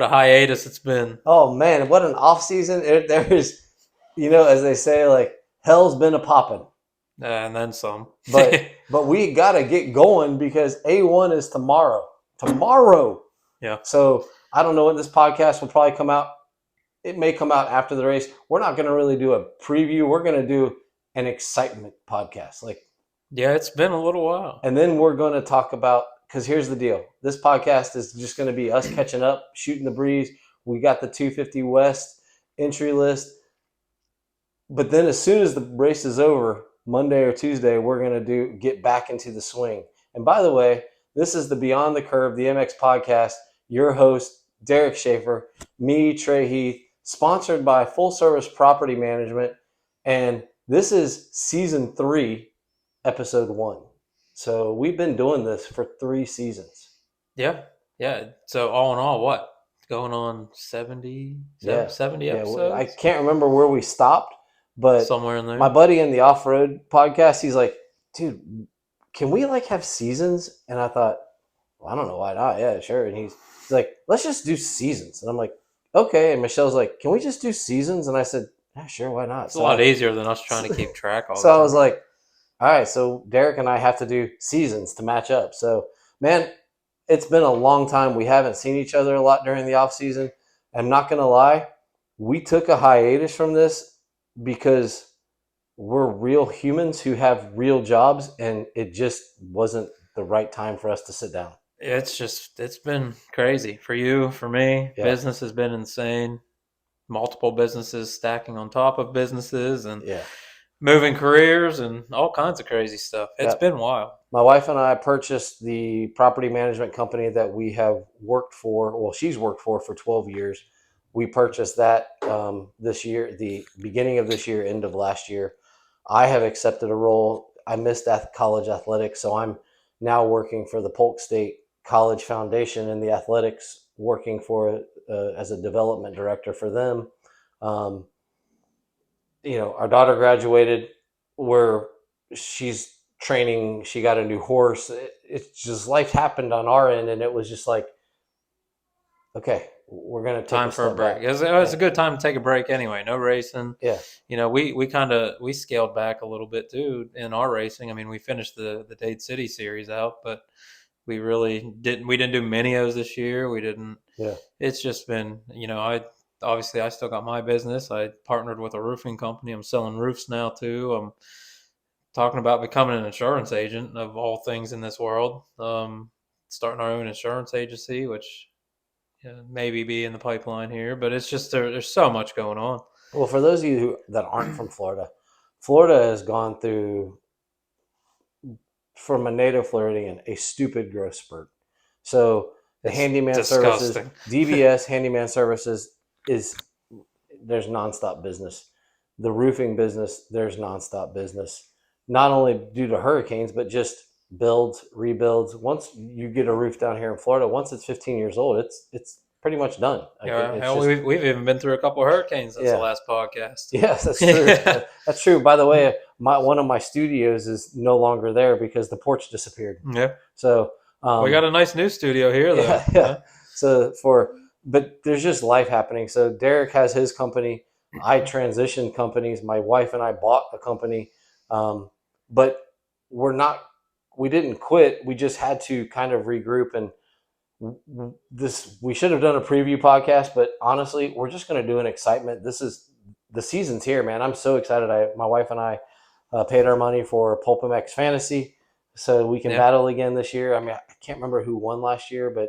a hiatus it's been. Oh man, what an off season! There is, as they say, like hell's been a popping. And then some. But we gotta get going because A1 is tomorrow. Tomorrow. Yeah. So I don't know when this podcast will probably come out. It may come out after the race. We're not going to really do a preview. We're going to do an excitement podcast. Yeah, it's been a little while. And then we're going to talk about, because here's the deal. This podcast is just going to be us catching up, shooting the breeze. We got the 250 West entry list. But then as soon as the race is over, Monday or Tuesday, we're going to get back into the swing. And by the way, this is the Beyond the Curve, the MX podcast. Your host, Derek Schaefer, me, Trey Heath, sponsored by Full Service Property Management. And this is season 3, episode 1. So we've been doing this for 3 seasons. Yeah. So all in all, what? Going on 70 episodes? I can't remember where we stopped, but somewhere in there. My buddy in the off-road podcast, he's like, dude, can we have seasons? And I thought, well, I don't know why not. Yeah, sure. And he's like, let's just do seasons. And I'm like, okay. And Michelle's like, can we just do seasons? And I said, yeah, sure, why not? It's a lot easier than us trying to keep track all the time. So I was like, all right, so Derek and I have to do seasons to match up. So, man, it's been a long time. We haven't seen each other a lot during the off season. I'm not going to lie. We took a hiatus from this because we're real humans who have real jobs, and it just wasn't the right time for us to sit down. It's been crazy for you, for me. Yeah. Business has been insane. Multiple businesses stacking on top of businesses and moving careers and all kinds of crazy stuff. It's been wild. My wife and I purchased the property management company that we have worked for. Well, she's worked for 12 years. We purchased that this year, the beginning of this year, end of last year. I have accepted a role. I missed college athletics, so I'm now working for the Polk State College Foundation in the athletics, working for as a development director for them. Our daughter graduated, where she's training. She got a new horse. It's just life happened on our end, and it was just like, okay, we're going to take time for a break. It was a good time to take a break anyway. No racing. Yeah. We scaled back a little bit too in our racing. I mean, we finished the Dade City series out, but we really didn't. We didn't do Minios this year. We didn't. Yeah. It's just been, I still got my business. I partnered with a roofing company. I'm selling roofs now too. I'm talking about becoming an insurance agent of all things in this world. Starting our own insurance agency, which maybe be in the pipeline here, but it's just there's so much going on. Well, for those of you that aren't from Florida, Florida has gone through, from a native Floridian, a stupid growth spurt. So the handyman services, DBS handyman services there's nonstop business. The roofing business, there's nonstop business. Not only due to hurricanes, but just builds, rebuilds. Once you get a roof down here in Florida, once it's 15 years old, it's pretty much done. We've even been through a couple of hurricanes since the last podcast. Yes, that's true. That's true. By the way, one of my studios is no longer there because the porch disappeared. Yeah. So we got a nice new studio here, though. Yeah. But there's just life happening. So Derek has his company. I transitioned companies. My wife and I bought a company, but we didn't quit. We just had to kind of regroup. And we should have done a preview podcast, but honestly, we're just going to do an excitement. The season's here, man. I'm so excited. My wife and I paid our money for Pulp MX Fantasy so we can battle again this year. I mean, I can't remember who won last year, but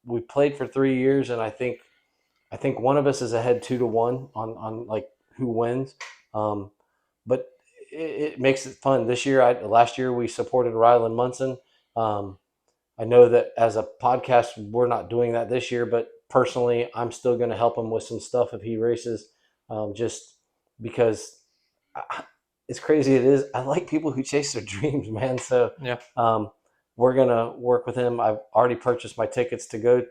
we played for 3 years, and I think one of us is ahead 2-1 on like who wins. But it makes it fun. Last year we supported Ryland Munson. I know that as a podcast, we're not doing that this year, but personally, I'm still going to help him with some stuff if he races, just because as crazy it is, I like people who chase their dreams, man. So we're going to work with him. I've already purchased my tickets to go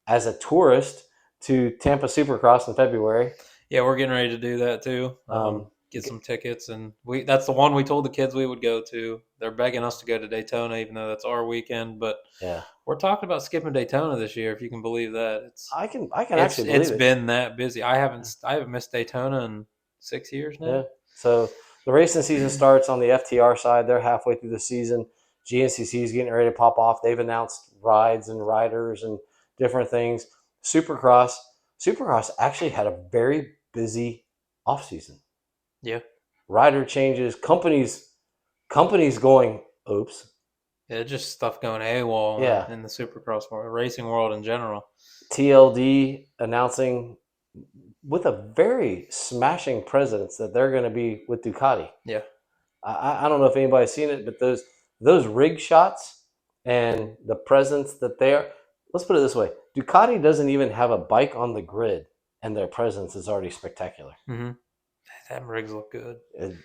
as a tourist to Tampa Supercross in February. Yeah, we're getting ready to do that too. get some tickets, and that's the one we told the kids we would go to. They're begging us to go to Daytona, even though that's our weekend. But Yeah, we're talking about skipping Daytona this year, if you can believe that. I can actually It's believe it. been that busy. I haven't missed Daytona in 6 years Yeah. now. So the racing season starts on the FTR side. They're halfway through the season. GNCC is getting ready to pop off. They've announced rides and riders and different things. Supercross. Supercross actually had a very busy off season. Yeah, Rider changes. Companies going, oops. yeah, just stuff going AWOL Yeah. in the Supercross world, racing world in general. TLD announcing with a very smashing presence that they're going to be with Ducati. Yeah, I don't know if anybody's seen it, but those rig shots and the presence that they are. Let's put it this way: Ducati doesn't even have a bike on the grid, and their presence is already spectacular. mm-hmm. Them rigs look good.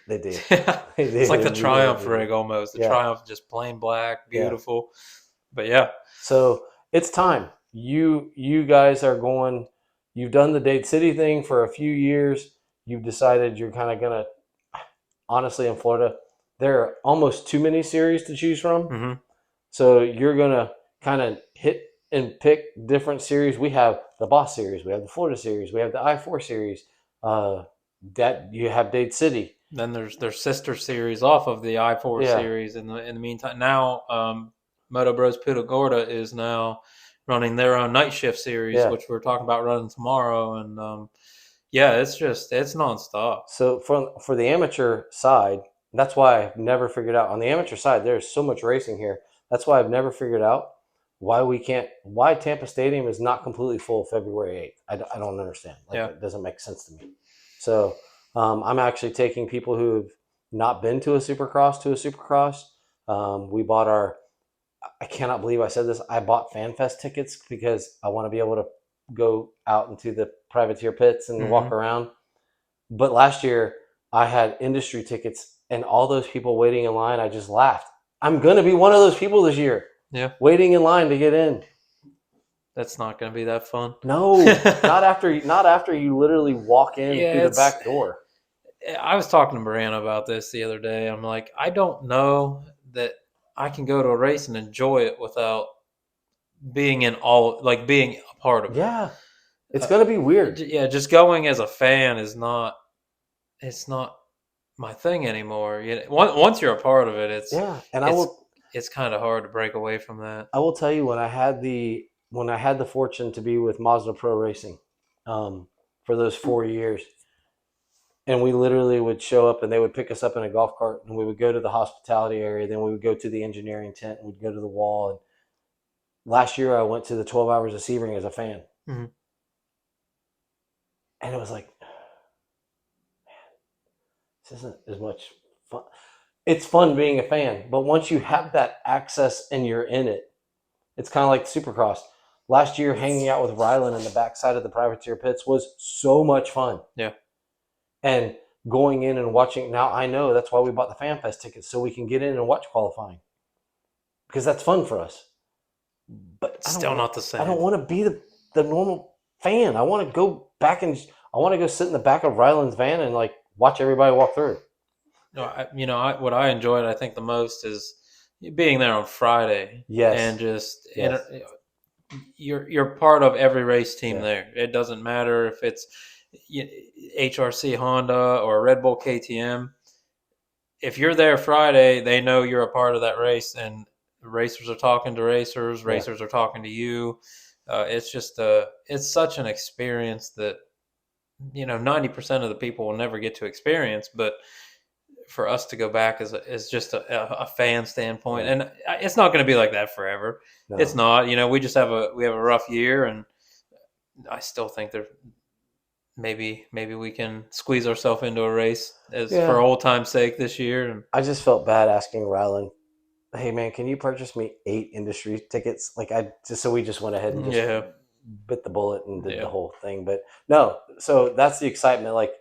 They do. Yeah, They do. it's like the They really, Triumph really do. rig almost. The Yeah, Triumph just plain black, yeah. beautiful. But yeah, So it's time. You guys are going. You've done the Dade City thing for a few years. You've decided you're kind of gonna. Honestly, in Florida, there are almost too many series to choose from. mm-hmm. So you're gonna kind of hit and pick different series. We have the Boss series, we have the Florida series, we have the I-4 series. That you have Dade City. Then their sister series off of the I-4 Yeah, series. In the meantime, now Moto Bros Puta Gorda is now running their own night shift series, yeah. which we're talking about running tomorrow. And yeah, it's nonstop. So for the amateur side, that's why I've never figured out on the amateur side. There's so much racing here. That's why I've never figured out why Tampa Stadium is not completely full February 8th. I don't understand. Like Yeah, it doesn't make sense to me. So I'm actually taking people who've not been to a Supercross to a Supercross. We bought our. I cannot believe I said this. I bought FanFest tickets because I want to be able to go out into the privateer pits and mm-hmm. walk around. But last year I had industry tickets and all those people waiting in line. I just laughed. I'm going to be one of those people this year Yeah, waiting in line to get in. that's not going to be that fun. No, not after you literally walk in through Yeah, the it's. back door. I was talking to Brianna about this the other day. I'm like, I don't know that I can go to a race and enjoy it without being a part of it. Yeah, it's going to be weird. Yeah, just going as a fan is not. It's not my thing anymore. Once you're a part of it, Yeah, and it's it's kind of hard to break away from that. I will tell you when I had the fortune to be with Mazda Pro Racing for those 4 years, and we literally would show up and they would pick us up in a golf cart and we would go to the hospitality area, then we would go to the engineering tent and we'd go to the wall. And last year I went to the 12 hours of Sebring as a fan, Mm-hmm. and it was like, this isn't as much fun. It's fun being a fan, but once you have that access and you're in it, it's kind of like Supercross. Last year, hanging out with Rylan in the backside of the privateer pits was so much fun. Yeah, And going in and watching, now I know that's why we bought the FanFest tickets, so we can get in and watch qualifying, because that's fun for us. But it's still not the I same. don't want to be the normal fan. I want to go back and I want to go sit in the back of Rylan's van and like watch everybody walk through. No, what I enjoyed, I think the most is being there on Friday Yes. and just Yes. you're part of every race team Yeah. there. It doesn't matter if it's HRC Honda or Red Bull KTM. If you're there Friday, they know you're a part of that race, and racers are talking to racers. Yeah. Racers are talking to you. It's such an experience that 90% of the people will never get to experience, but for us to go back is just a fan standpoint, Yeah. and it's not going to be like that forever. No. It's not. We just have a rough year, and I still think there maybe we can squeeze ourselves into a race for old time's sake this year. And I just felt bad asking Rylan, hey man, can you purchase me 8 industry tickets? Like we just went ahead and just yeah, bit the bullet and did yeah, the whole thing. But no, so that's the excitement. Like,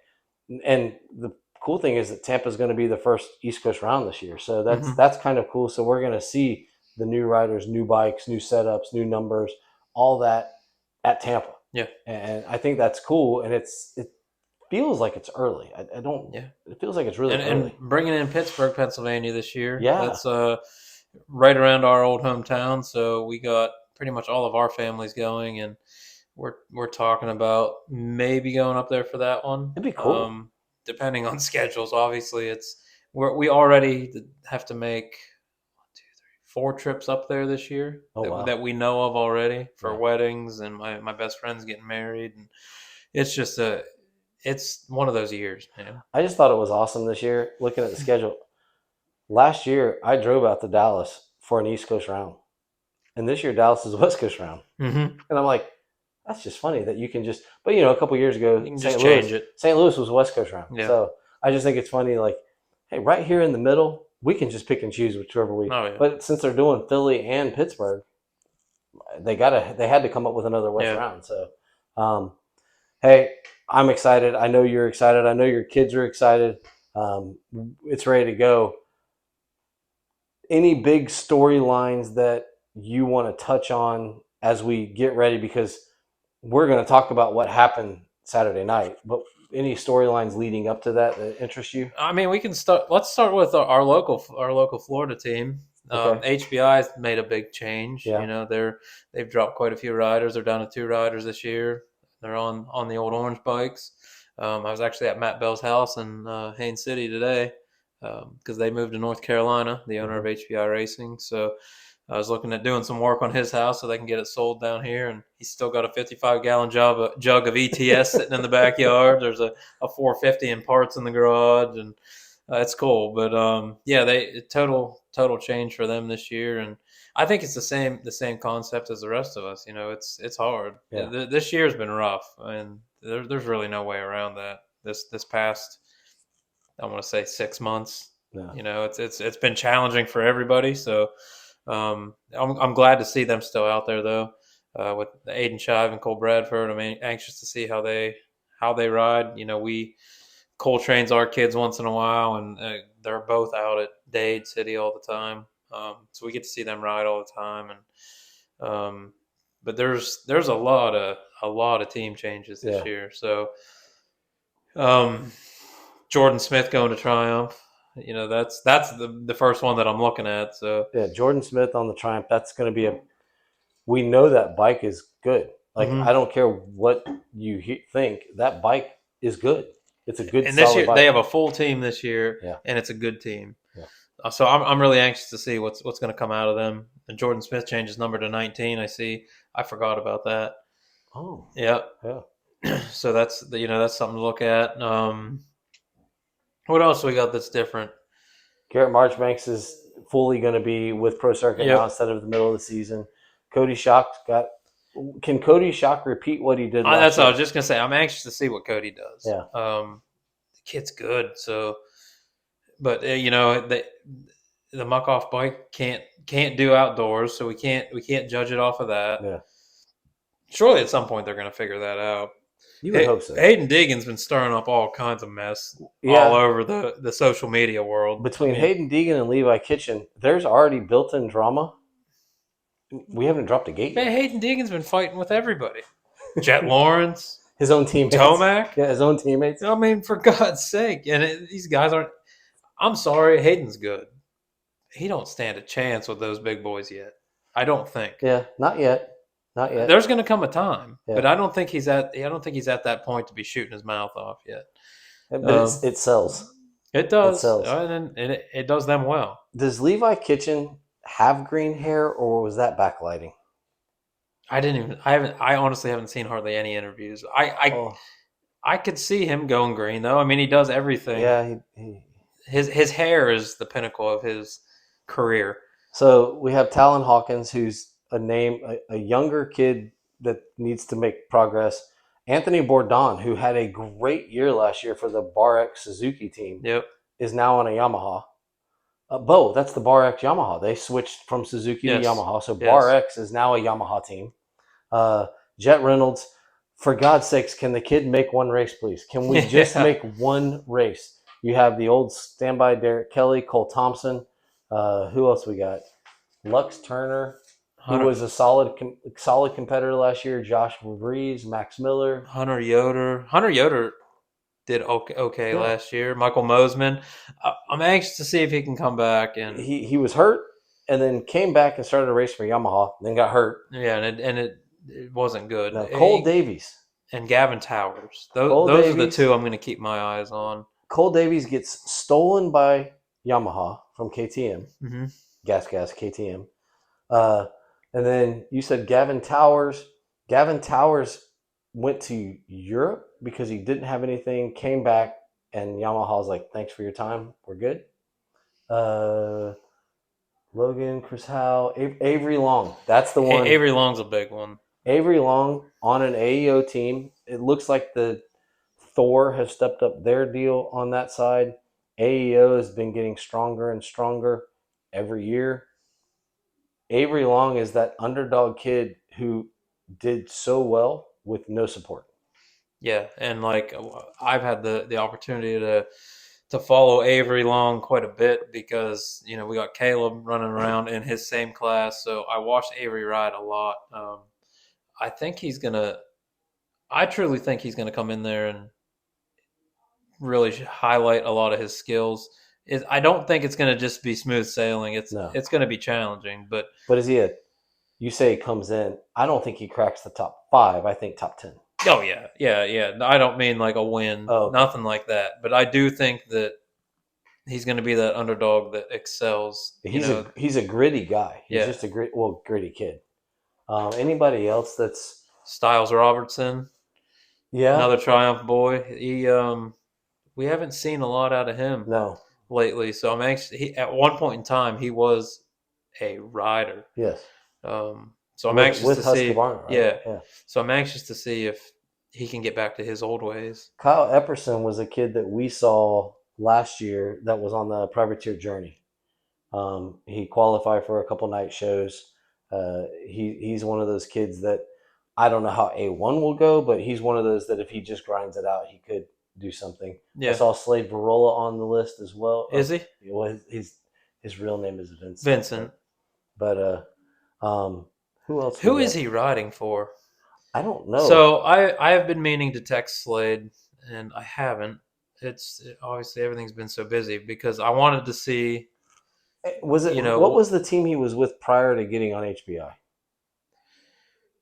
and the cool thing is that Tampa's going to be the first East Coast round this year, so that's kind of cool. So we're going to see the new riders, new bikes, new setups, new numbers, all that at Tampa. Yeah. And I think that's cool. And feels like it's early. I don't. Yeah, It feels like it's really and early. bringing in Pittsburgh, Pennsylvania this year. Yeah. That's right around our old hometown, so we got pretty much all of our families going, and we're talking about maybe going up there for that one. It'd be cool. Depending on schedules, obviously, we already have to make 4 trips up there this year Oh wow. that we know of already for Yeah. weddings, and my best friend's getting married, and it's just it's one of those years, man. I just thought it was awesome this year. Looking at the schedule, last year I drove out to Dallas for an East Coast round, and this year Dallas is a West Coast round, Mm-hmm. and I'm like, that's just funny that you can just. But a couple years You ago, can just St. Louis, change it. St. Louis was a West Coast round, Yeah. so I just think it's funny. Like, hey, right here in the middle, we can just pick and choose whichever we. Oh yeah. But since they're doing Philly and Pittsburgh, they had to come up with another West Yeah. round. So, um, hey, I'm excited. I know you're excited. I know your kids are excited. It's ready to go. Any big storylines that you want to touch on as we get ready? Because we're going to talk about what happened Saturday night, but any storylines leading up to that interest you? I mean, we can start. Let's start with our local Florida team. Okay. HBI's made a big change. Yeah. They've dropped quite a few riders. They're down to 2 riders this year. They're on the old orange bikes. I was actually at Matt Bell's house in Haines City today because they moved to North Carolina. The owner Mm-hmm. of HBI Racing, so I was looking at doing some work on his house so they can get it sold down here. And he's still got a 55-gallon jug of ETS sitting in the backyard. There's a 450 in parts in the garage, and it's cool. But yeah, they total change for them this year, and I think it's the same concept as the rest of us. It's hard. Yeah. This year's been rough, and there's really no way around that. This past, I want to say 6 months. Yeah. It's been challenging for everybody. So I'm glad to see them still out there though, with Aiden Shive and Cole Bradford. I'm anxious to see how they ride. Cole trains our kids once in a while, and they're both out at Dade City all the time. So we get to see them ride all the time, and but there's a lot of team changes this Yeah. year. So um, Jordan Smith going to Triumph. That's the first one that I'm looking at. So Yeah. Jordan Smith on the Triumph. That's going to be a. We know that bike is good. Like, I mhm. don't care what you think. That bike is good. It's a good, And this solid year bike. they have a full team this year, Yeah. and it's a good team. Yeah. So I'm really anxious to see what's going to come out of them. And Jordan Smith changed his number to 19. I forgot about that. Oh. Yeah. Yeah. So that's something to look at. What else we got that's different? Garrett Marchbanks is fully going to be with Pro Circuit now Yep. instead of the middle of the season. Cody Schock's got. Can Cody Schock repeat what he did That's last what I year? was just gonna say. I'm anxious to see what Cody does. Yeah. The kid's good. So, but the muck off bike can't do outdoors, so we can't judge it off of that. Yeah. Surely at some point they're going to figure that out. You would hope so. Hayden Deegan's been stirring up all kinds of mess all Yeah. over the social media world. Between Hayden Deegan and Levi Kitchen, there's already built-in drama. We haven't dropped a gate man, yet. Hayden Deegan's been fighting with everybody. Jet Lawrence, His own teammates. Tomac. Yeah, his own teammates. I mean, for God's sake. And these guys aren't. I'm sorry, Hayden's good. He don't stand a chance with those big boys yet. I don't think. Yeah, not yet. Not yet. There's going to come a time, Yeah. but I don't think he's at that point to be shooting his mouth off yet. But it sells. It does, It sells. and it does them well. Does Levi Kitchen have green hair, or was that backlighting? I honestly haven't seen hardly any interviews. I could see him going green though. I mean, he does everything. Yeah, His hair is the pinnacle of his career. So we have Talon Hawkins, who's a younger kid that needs to make progress. Anthony Bourdon, who had a great year last year for the Bar X Suzuki team, Yep. is now on a Yamaha. Bo, that's the Bar X Yamaha. They switched from Suzuki Yes. to Yamaha. So Yes. Bar X is now a Yamaha team. Jet Reynolds, for God's sakes, can the kid make one race, please? Can we just make one race? You have the old standby Derek Kelly, Cole Thompson. Who else we got? Lux Turner, who was a solid competitor last year. Josh Vries, Max Miller. Hunter Yoder. Hunter Yoder did okay Yeah, last year. Michael Mosman, I'm anxious to see if he can come back and he was hurt and then came back and started a race for Yamaha, then got hurt. yeah, and it wasn't good. Now Cole Davies, And Gavin Towers, Cole those are the Davies, two I'm going to keep my eyes on. Cole Davies gets stolen by Yamaha from KTM, Mm-hmm. Gas KTM. Uh, and then you said Gavin Towers. Gavin Towers went to Europe because he didn't have anything, came back, and Yamaha was like, thanks for your time. We're good. Uh, Logan, Chris Howe, Avery Long. That's the one. Avery Long's a big one. Avery Long on an AEO team. It looks like the Thor has stepped up their deal on that side. AEO has been getting stronger and stronger every year. Avery Long is that underdog kid who did so well with no support. Yeah, and like I've had the opportunity to follow Avery Long quite a bit because we got Caleb running around in his same class, so I watched Avery ride a lot. I think he's gonna. I truly think he's gonna come in there and really highlight a lot of his skills. I don't think it's gonna just be smooth sailing. It's No. it's gonna be challenging, but But is he a, you say he comes in, I don't think he cracks the top five. I think top 10. oh yeah, yeah, yeah. I don't mean like a win, Oh, okay. nothing like that. But I do think that he's going to be that underdog that excels. He's a gritty guy. He's Yeah. just gritty kid. Anybody else that's, Styles Robertson, yeah, another Triumph boy. We haven't seen a lot out of him no, lately, so I'm anxious. At one point in time, he was a rider. yes, So I'm anxious with to see. Husqvarna, right? Yeah. Yeah. So I'm anxious to see if he can get back to his old ways. Kyle Epperson was a kid that we saw last year that was on the privateer journey. He qualified for a couple night shows. He's one of those kids that I don't know how A1 will go, but he's one of those that if he just grinds it out, he could do something. I Yeah. saw Slade Barola on the list as well. Is he? Well, his real name is Vincent. Vincent. But who else we Who is got? he riding for? I don't know. So I have been meaning to text Slade, and I haven't. It's obviously everything's been so busy because I wanted to see, Was it, what was the team he was with prior to getting on HBI?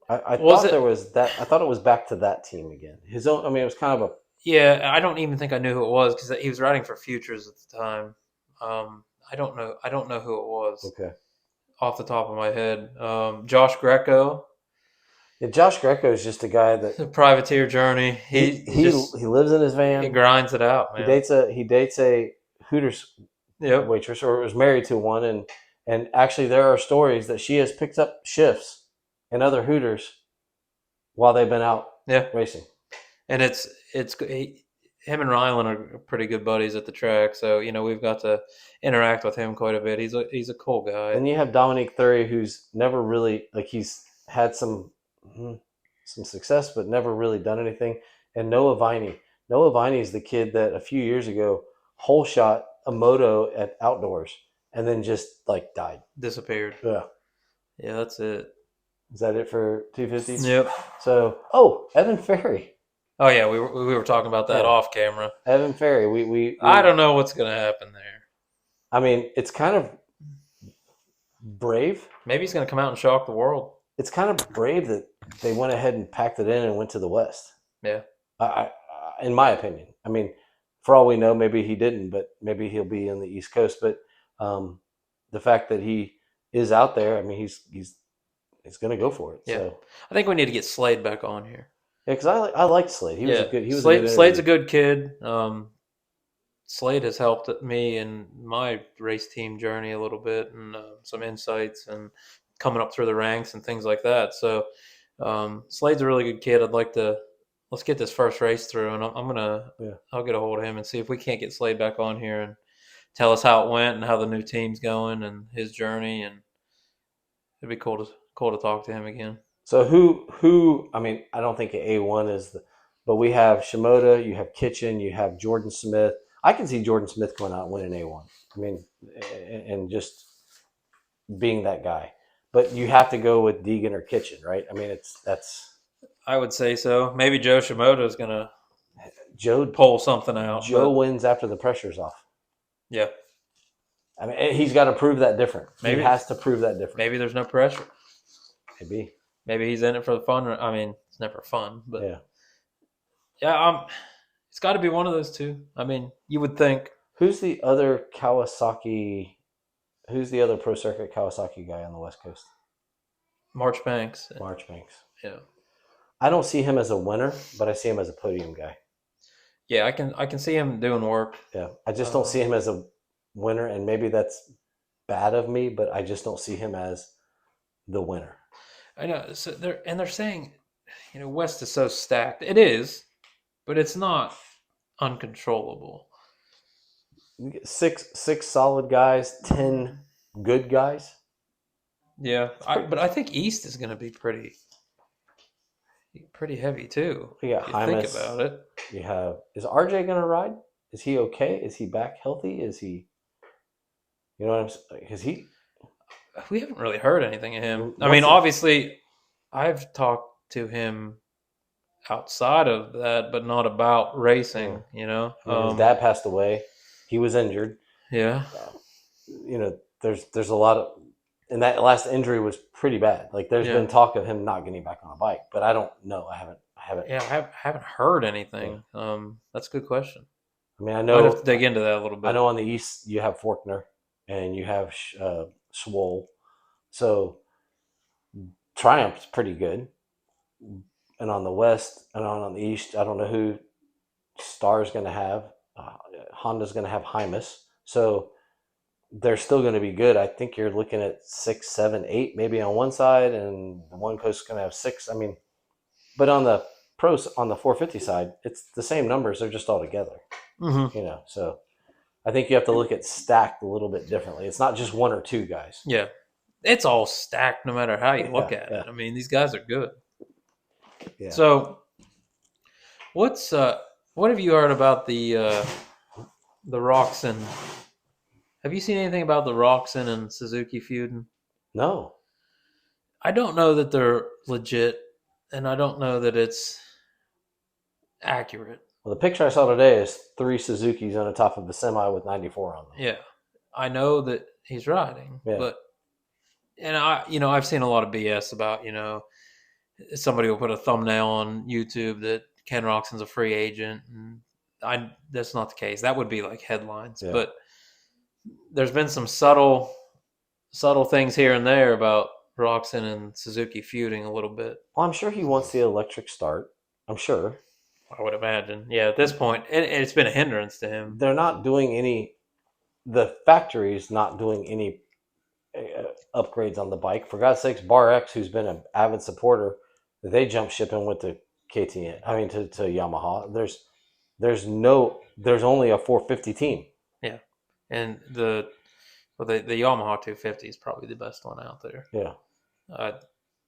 I was thought there it? was that. I thought it was back to that team again. His own. I mean, it was kind of a. Yeah, I don't even think I knew who it was because he was riding for Futures at the time. I don't know. I don't know who it was Okay. off the top of my head. Josh Greco, Yeah, Josh Greco is just a guy that the Privateer Journey. he He he just he lives in his he van. grinds it out, man. He dates a Hooters Yep. waitress, or was married to one, and actually there are stories that she has picked up shifts in other Hooters while they've been out Yeah. racing. And him and Rylan are pretty good buddies at the track, so we've got to interact with him quite a bit. He's a cool guy. Then you have Dominique Thury, who's never really, like, he's had some success, but never really done anything. And Noah Viney. Noah Viney is the kid that a few years ago hole shot a moto at outdoors and then just like died. Disappeared. Yeah. Yeah, that's it. Is that it for 250? Yep. So, Evan Ferry. Oh yeah, we were talking about that Yeah, off camera. Evan Ferry. I don't know what's gonna happen there. I mean, it's kind of brave. Maybe he's gonna come out and shock the world. It's kind of brave that they went ahead and packed it in and went to the West. Yeah. In my opinion. I mean, for all we know, maybe he didn't, but maybe he'll be in the East Coast. But the fact that he is out there, I mean, he's going to go for it. Yeah. So I think we need to get Slade back on here. yeah, because I liked Slade. He was a good. He was Slade's a good kid. Slade has helped me in my race team journey a little bit, and some insights and coming up through the ranks and things like that. So Slade's a really good kid. Let's get this first race through, and I'll get a hold of him and see if we can't get Slade back on here and tell us how it went and how the new team's going and his journey, and it'd be cool to talk to him again. So who? I mean, I don't think A1 is the, but we have Shimoda, you have Kitchen, you have Jordan Smith. I can see Jordan Smith going out and winning A1. I mean, and just being that guy. But you have to go with Deegan or Kitchen, right? I mean, that's. I would say so. Maybe Joe Shimoda is gonna Joe pull something out. Joe But wins after the pressure's off. yeah, I mean, he's got to prove that different. He maybe has to prove that different. maybe there's no pressure. Maybe. Maybe he's in it for the fun. I mean, it's never fun, but Yeah. yeah, it's got to be one of those two. I mean, you would think Who's the other Kawasaki? Who's the other pro circuit Kawasaki guy on the West Coast? March Banks. Marchbanks. Yeah, I don't see him as a winner, but I see him as a podium guy. yeah, I can see him doing work. Yeah, I just don't see him as a winner, and maybe that's bad of me, but I just don't see him as the winner. I know. So they're saying, West is so stacked. It is, but it's not uncontrollable. Six solid guys, 10 good guys. Yeah, but I think East is going to be pretty heavy too. We got If you think Hymas. about it. You have, is RJ going to ride? Is he okay? Is he back healthy? Is he, you know what I'm saying? Is he? We haven't really heard anything of him. I What's mean, it- obviously, I've talked to him outside of that, but not about racing. I mean, his dad passed away. He was injured. Yeah, There's a lot of, and that last injury was pretty bad. Like there's Yeah. been talk of him not getting back on a bike, but I don't know. I haven't. yeah. I haven't heard anything. That's a good question. I mean, I I'd have know. to dig into that a little bit. I know on the east you have Faulkner and you have Swole, so Triumph's pretty good. And on the west and on the east, I don't know who Star's going to have. Honda's going to have Hymas, so they're still going to be good. I think you're looking at 6, 7, 8 maybe on one side, and the one coast is going to have 6. I mean, but on the pros on the 450 side, it's the same numbers. They're just all together. Mm-hmm. So I think you have to look at stacked a little bit differently. It's not just one or two guys. Yeah, it's all stacked no matter how you look at Yeah. it. I mean, these guys are good. Yeah. So, what have you heard about the Roxon? Have you seen anything about the Roxon and Suzuki feud? No. I don't know that they're legit, and I don't know that it's accurate. Well, the picture I saw today is 3 Suzukis on the top of a semi with 94 on them. Yeah, I know that he's riding, but I've seen a lot of BS about somebody will put a thumbnail on YouTube that Ken Roxon's a free agent, and that's not the case. That would be like headlines, but there's been some subtle things here and there about Roxon and Suzuki feuding a little bit. Well, I'm sure he wants the electric start. I'm sure. I would imagine. Yeah, at this point, it's been a hindrance to him. They're not doing the factory's not doing any upgrades on the bike. For God's sakes, Bar X, who's been an avid supporter, they jump ship and went to KTM. I mean, to Yamaha. There's only a 450 team. Yeah, and the Yamaha 250 is probably the best one out there. Yeah.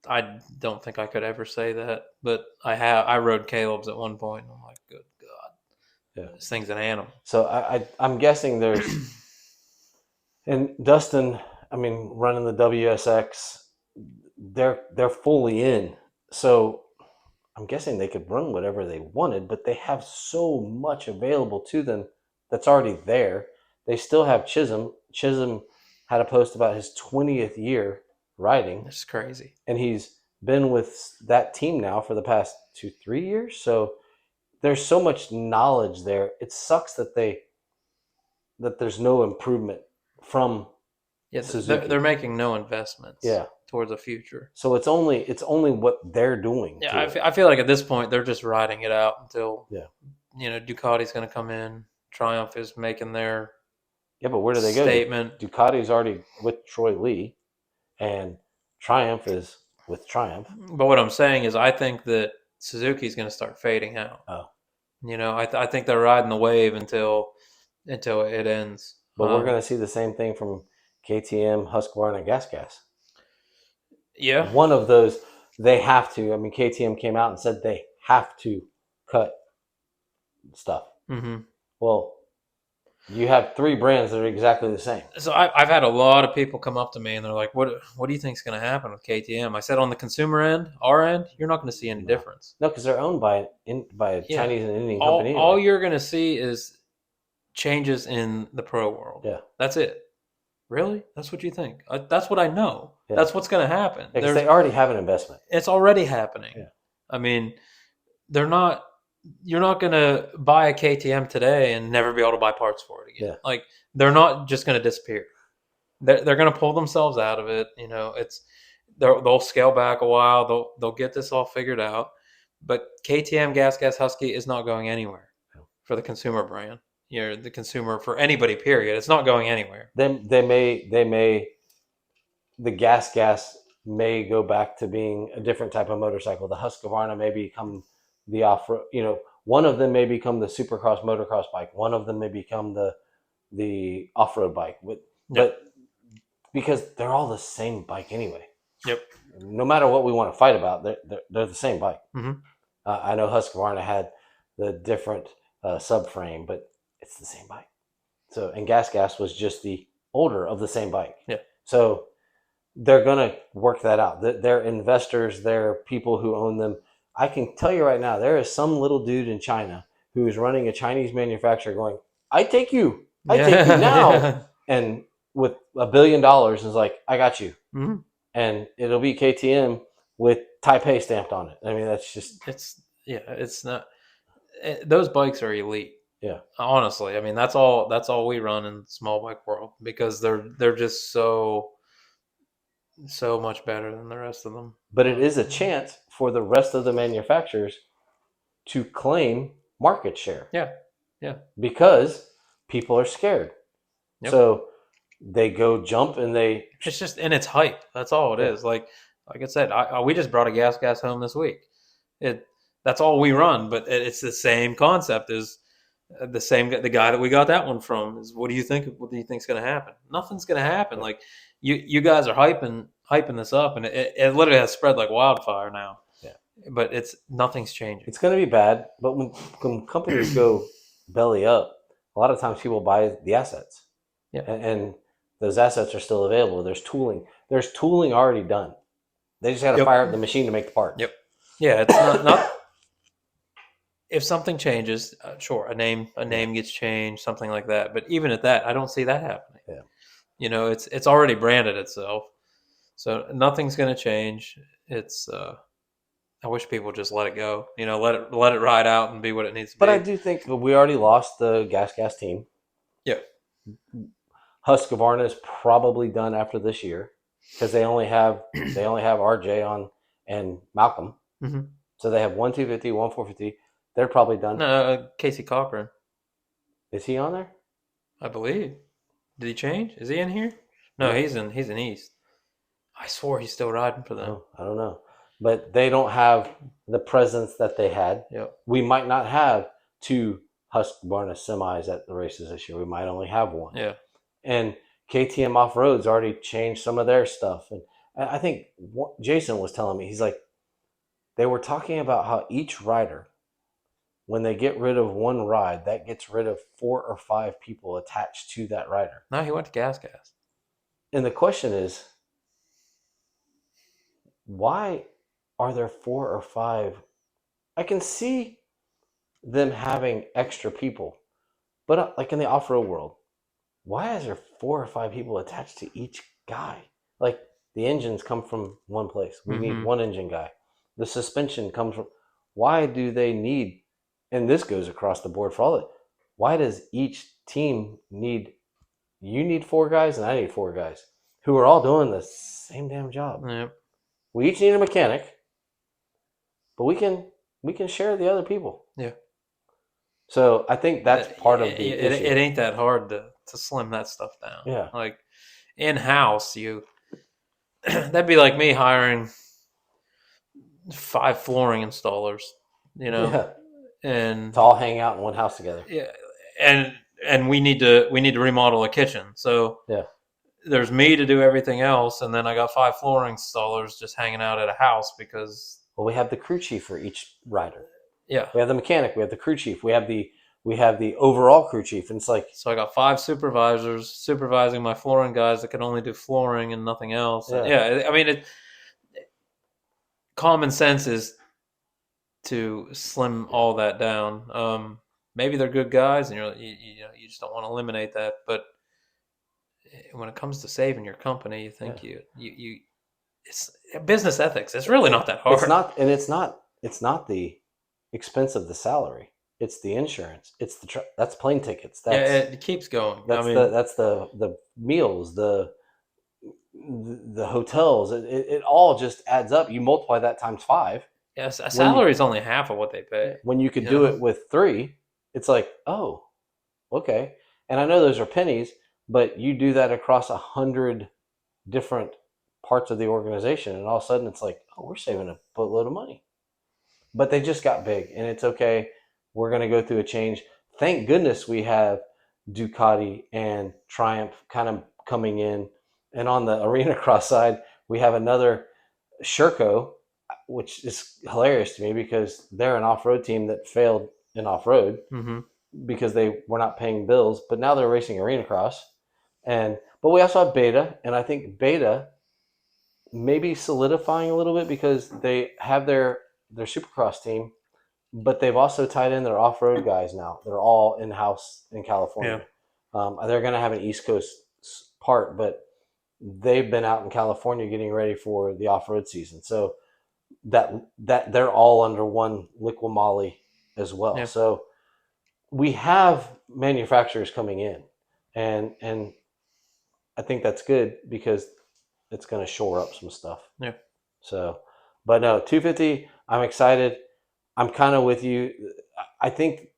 I don't think I could ever say that, but I rode Caleb's at one point, and I'm like, good God, this thing's an animal. So I'm guessing there's, and Dustin, I mean, running the WSX, they're fully in. So I'm guessing they could run whatever they wanted, but they have so much available to them that's already there. They still have Chisholm. Chisholm had a post about his 20th year riding. That's crazy. And he's been with that team now for the past 2-3 years. So there's so much knowledge there. It sucks that there's no improvement from Suzuki. They're making no investments towards the future. So it's only what they're doing. Yeah, I feel like at this point they're just riding it out until Ducati's going to come in. Triumph is making their but where do they go? Statement. Ducati's already with Troy Lee, and Triumph is with Triumph. But what I'm saying is, I think that Suzuki's going to start fading out. Oh, I think they're riding the wave until it ends. But we're going to see the same thing from KTM, Husqvarna, and Gas. Yeah, one of those they have to. I mean, KTM came out and said they have to cut stuff. Mm-hmm. Well, You have three brands that are exactly the same. So I've had a lot of people come up to me and they're like, what do you think is going to happen with KTM?" I said, on the consumer end, our end, you're not going to see any No, difference. no, because they're owned by a Yeah, Chinese and Indian company all anyway. you're going to see is changes in the pro world. Yeah, That's it. Really? That's what you think? That's what I know. yeah, That's what's going to happen. because they already have an investment. It's already happening. Yeah, I mean, they're not. You're not going to buy a KTM today and never be able to buy parts for it again. yeah. Like they're not just going to disappear. They're going to pull themselves out of it. It's they'll scale back a while. They'll get this all figured out. But KTM Gas Husky is not going anywhere for the consumer brand. The consumer for anybody. Period. It's not going anywhere. They may the gas may go back to being a different type of motorcycle. The Husqvarna may become the off road. One of them may become the supercross motocross bike. One of them may become the off road bike. Yep. But because they're all the same bike anyway. Yep. No matter what we want to fight about, they're the same bike. Mm-hmm. I know Husqvarna had the different subframe, but it's the same bike. So, and Gas was just the older of the same bike. Yeah. So they're going to work that out. They're investors, they're people who own them. I can tell you right now, there is some little dude in China who is running a Chinese manufacturer going, I take you now. Yeah. And with $1 billion is like, I got you. Mm-hmm. And it'll be KTM with Taipei stamped on it. I mean, that's just. It's not. Those bikes are elite. Yeah. Honestly, I mean that's all we run in the small bike world because they're just so much better than the rest of them. But it is a chance for the rest of the manufacturers to claim market share. Yeah. Yeah. Because people are scared. Yep. So they go jump and it's hype. That's all it is. Like I said, we just brought a gas home this week. That's all we run, but it's the same concept as the guy that we got that one from is what do you think is going to happen? Nothing's going to happen. Like you guys are hyping this up and it literally has spread like wildfire now. Yeah. But nothing's changing. It's going to be bad, but when companies go belly up, a lot of times people buy the assets. Yeah. And those assets are still available. There's tooling already done. They just got to fire up the machine to make the parts. Yep. Yeah, it's not if something changes, sure, a name gets changed, something like that. But even at that, I don't see that happening. Yeah. It's already branded itself, so nothing's going to change. It's I wish people just let it go. Let it ride out and be what it needs to be. But I do think we already lost the gas team. Yeah. Husqvarna is probably done after this year because they only have RJ on and Malcolm. Mm-hmm. So they have 1 250, 1 450. They're probably done. No, Casey Cochran. Is he on there? I believe. Did he change? Is he in here? No, he's in East. I swore he's still riding for them. Oh, I don't know. But they don't have the presence that they had. Yep. We might not have 2 Husqvarna semis at the races this year. We might only have 1. Yeah. And KTM Off-Road's already changed some of their stuff. And I think Jason was telling me, he's like, they were talking about how each rider, when they get rid of one ride, that gets rid of 4 or 5 people attached to that rider. No, he went to Gas. And the question is, why are there 4 or 5? I can see them having extra people, but like in the off-road world, why is there 4 or 5 people attached to each guy? Like the engines come from one place. We need one engine guy. The suspension comes from. Why do they need? And this goes across the board for all of it. Why does each team need? You need 4 guys, and I need 4 guys who are all doing the same damn job. Yep. We each need a mechanic, but we can share the other people. Yeah. So I think that's part of the issue. It ain't that hard to slim that stuff down. Yeah. Like in house, that'd be like me hiring 5 flooring installers. Yeah. And to all hang out in one house together. Yeah. And we need to remodel a kitchen. So yeah. There's me to do everything else, and then I got 5 flooring installers just hanging out at a house because. Well, we have the crew chief for each rider. Yeah. We have the mechanic. We have the crew chief. We have we have the overall crew chief, and it's like, So I got 5 supervisors supervising my flooring guys that can only do flooring and nothing else. And yeah, yeah, I mean, common sense is to slim all that down. Maybe they're good guys, and you just don't want to eliminate that. But when it comes to saving your company, you yeah. think you it's business ethics. It's really not that It's hard. not, and it's not the expense of the salary. It's the insurance. It's that's plane tickets. Yeah, it keeps going. I mean, That's the meals, the hotels. It all just adds up. You multiply that times 5. yes, a When you salary is only half of what they pay. when you could You do know, it with 3, it's like, oh, okay. And I know those are pennies, but you do that across 100 different parts of the organization, and all of a sudden it's like, oh, we're saving a boatload of money. But they just got big, and it's okay. We're going to go through a change. Thank goodness we have Ducati and Triumph kind of coming in. And on the arena cross side, we have another Sherco, which is hilarious to me because they're an off-road team that failed in off-road mm-hmm. because they were not paying bills, but now they're racing arena cross. But we also have Beta, and I think Beta maybe solidifying a little bit because they have their supercross team, but they've also tied in their off-road guys now. They're all in-house in Yeah, California. They're going to have an East Coast part, but they've been out in California getting ready for the off-road season. So that they're all under one Liqui Moly as well. yeah, So we have manufacturers coming in, and I think that's good because it's going to shore up some stuff. yeah. So, but no, 250. I'm excited. I'm kind of with you. I think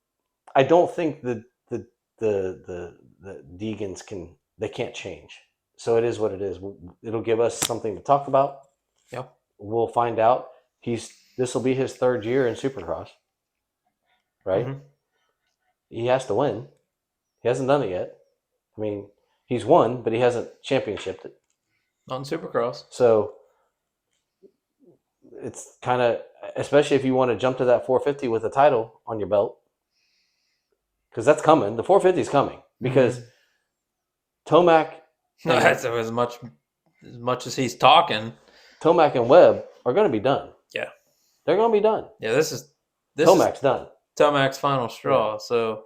I don't think the Deegans can't change. So it is what it is. It'll give us something to talk about. Yep. We'll find out. This will be his 3rd year in Supercross, right? Mm-hmm. He has to win. He hasn't done it yet. I mean, he's won, but he hasn't championshiped it. On Supercross. So it's kind of, especially if you want to jump to that 450 with a title on your belt, because that's coming. The 450 is coming because Tomac and That's as much as he's talking. Tomac and Webb are going to be done. Yeah, They're going to be done. yeah. This Tomac's is done. Tomac's final straw. So,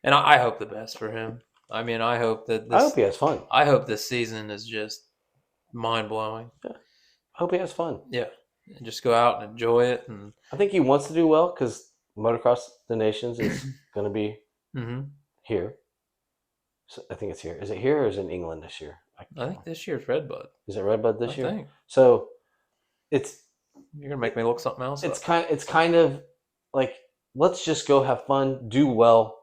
and I hope the best for him. I mean, I hope that I hope he has fun. I hope this season is just mind blowing. Yeah. I hope he has fun. Yeah, and just go out and enjoy it. And I think he wants to do well because Motocross the Nations is going to be here. So I think it's here. Is it here or is it in England this year? I think this year's Redbud. Is it Redbud this I year? think. So it's You're gonna make me look something else. it's kind of like, let's just go have fun, do well.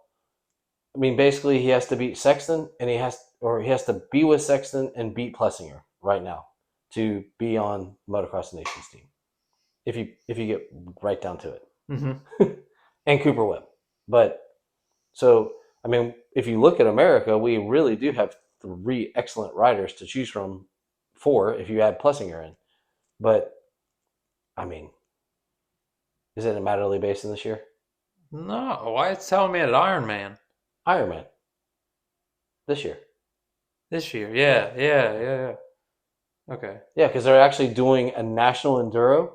I mean, basically, he has to beat Sexton, and he has to be with Sexton and beat Plessinger right now to be on Motocross Nations team. If you get right down to it, and Cooper Webb. But so I mean, if you look at America, we really do have 3 excellent riders to choose from. 4 if you add Plessinger in. But I mean, is it a Matterley Basin this year? No, why it's telling me at Ironman Ironman this year. this year? Yeah. Okay. Yeah, because they're actually doing a national enduro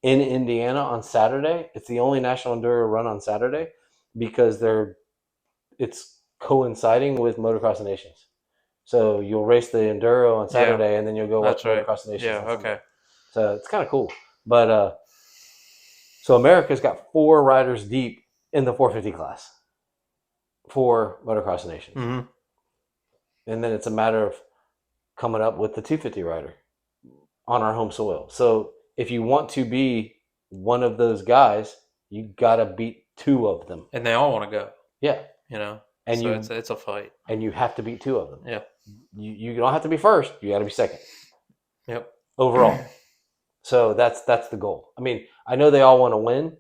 in Indiana on Saturday. It's the only national enduro run on Saturday because it's coinciding with Motocross Nations. So you'll race the enduro on Saturday, and then you'll go watch right. Motocross Nations. Yeah. on Okay. Sunday. So it's kind of cool. But so America's got 4 riders deep in the 450 class for Motocross Nations, and then it's a matter of coming up with the 250 rider on our home soil. So if you want to be one of those guys, you gotta beat 2 of them, and they all want to go. Yeah, and so it's a fight, and you have to beat 2 of them. Yeah, you don't have to be first; you got to be second. Yep. Overall. So that's the goal. I mean, I know they all want to win,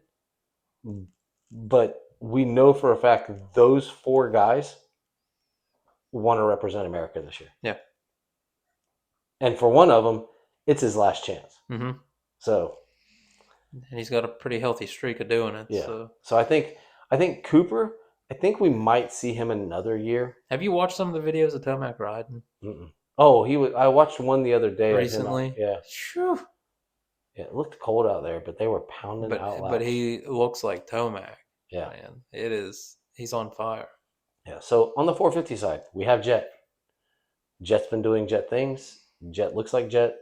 but we know for a fact those 4 guys want to represent America this year. Yeah. And for one of them, it's his last chance. So, and he's got a pretty healthy streak of doing it. Yeah. So I think Cooper, I think we might see him another year. Have you watched some of the videos of Tomac riding Mm-mm. Oh, he was. I watched one the other day of him out. recently? Yeah, Phew. yeah. It looked cold out there, but they were pounding out But laps. he looks like Tomac, Yeah, man. It is. He's on fire. yeah. So on the 450 side, we have Jet. Jet's been doing Jet things. Jet looks like Jet.